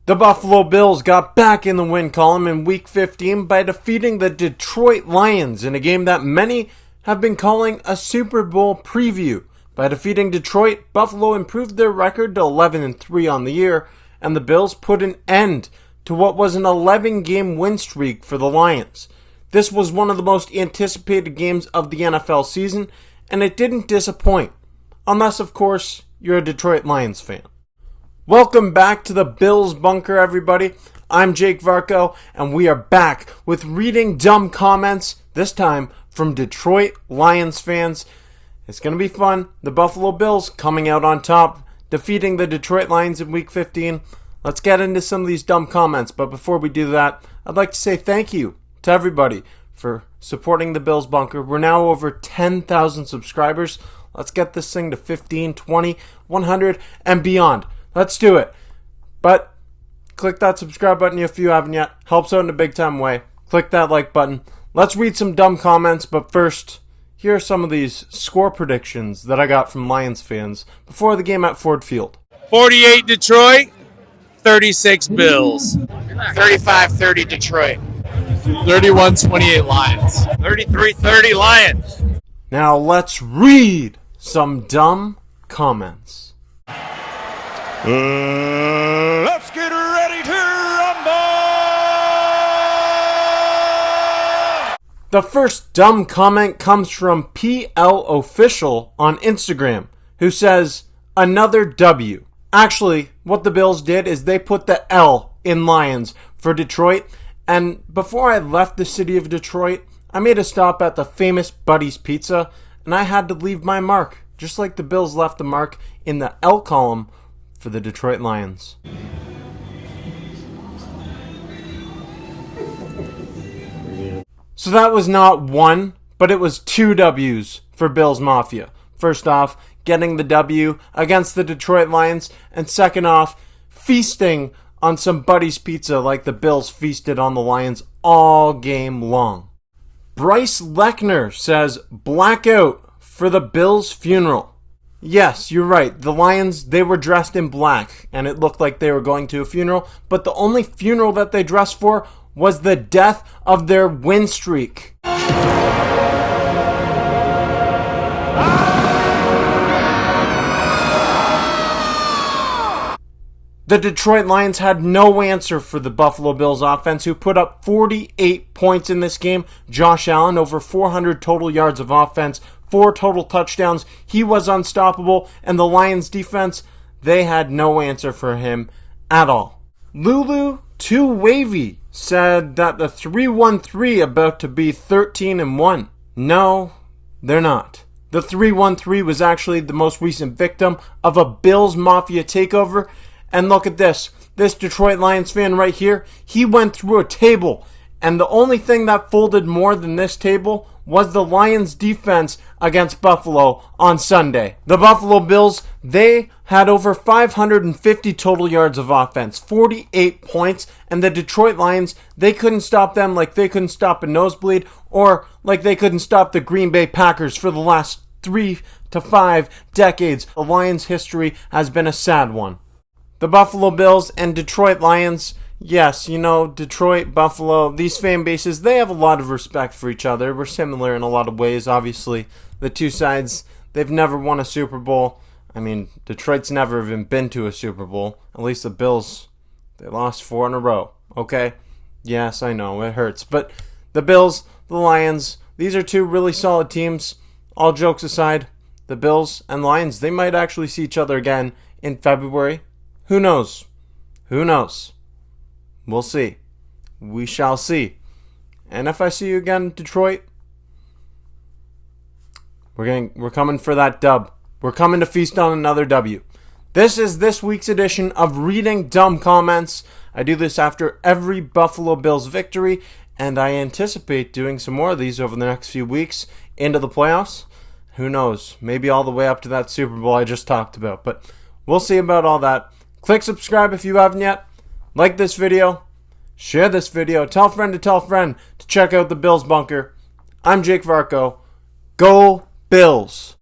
The Buffalo Bills got back in the win column in Week 15 by defeating the Detroit Lions in a game that many have been calling a Super Bowl preview. By defeating Detroit, Buffalo improved their record to 11-3 on the year, and the Bills put an end to what was an 11-game win streak for the Lions. This was one of the most anticipated games of the NFL season, and it didn't disappoint. Unless, of course, you're a Detroit Lions fan. Welcome back to the Bills Bunker, everybody. I'm Jake Varco, and we are back with reading dumb comments, this time from Detroit Lions fans. It's going to be fun. The Buffalo Bills coming out on top, defeating the Detroit Lions in Week 15. Let's get into some of these dumb comments, but before we do that, I'd like to say thank you to everybody for supporting the Bills Bunker. We're now over 10,000 subscribers. Let's get this thing to 15, 20, 100, and beyond. Let's do it. But click that subscribe button if you haven't yet. Helps out in a big time way. Click that like button. Let's read some dumb comments, but first, here are some of these score predictions that I got from Lions fans before the game at Ford Field. 48 Detroit, 36 Bills. 35-30 Detroit. 31-28 Lions. 33-30 Lions. Now let's read some dumb comments. Let's get ready to rumble! The first dumb comment comes from PL Official on Instagram, who says, another W. Actually, what the Bills did is they put the L in Lions for Detroit, and before I left the city of Detroit, I made a stop at the famous Buddy's Pizza, and I had to leave my mark, just like the Bills left the mark in the L column for the Detroit Lions. So that was not one, but it was two W's for Bills Mafia. First off, getting the W against the Detroit Lions, and second off, feasting on some Buddy's Pizza like the Bills feasted on the Lions all game long. Bryce Lechner says, blackout for the Bills' funeral. Yes, you're right. The Lions, they were dressed in black, and it looked like they were going to a funeral, but the only funeral that they dressed for was the death of their win streak. The Detroit Lions had no answer for the Buffalo Bills offense, who put up 48 points in this game. Josh Allen, over 400 total yards of offense, 4 total touchdowns. He was unstoppable, and the Lions defense, they had no answer for him at all. Lulu Too Wavy said that the 3-1-3 about to be 13-1. No, they're not. The 3-1-3 was actually the most recent victim of a Bills Mafia takeover. And look at this. This Detroit Lions fan right here, he went through a table, and the only thing that folded more than this table was the Lions defense against Buffalo on Sunday. The Buffalo Bills, they had over 550 total yards of offense, 48 points, and the Detroit Lions, they couldn't stop them like they couldn't stop a nosebleed, or like they couldn't stop the Green Bay Packers for the last 3 to 5 decades. The Lions' history has been a sad one. The Buffalo Bills and Detroit Lions, yes, you know, Detroit, Buffalo, these fan bases, they have a lot of respect for each other. We're similar in a lot of ways, obviously. The two sides, they've never won a Super Bowl. I mean, Detroit's never even been to a Super Bowl. At least the Bills, they lost 4 in a row, okay? Yes, I know, it hurts. But the Bills, the Lions, these are two really solid teams. All jokes aside, the Bills and Lions, they might actually see each other again in February. Who knows? Who knows? We'll see. We shall see. And if I see you again, Detroit, we're coming for that dub. We're coming to feast on another W. This is this week's edition of Reading Dumb Comments. I do this after every Buffalo Bills victory, and I anticipate doing some more of these over the next few weeks into the playoffs. Who knows? Maybe all the way up to that Super Bowl I just talked about. But we'll see about all that. Click subscribe if you haven't yet. Like this video. Share this video. Tell a friend to check out the Bills Bunker. I'm Jake Varco. Go Bills!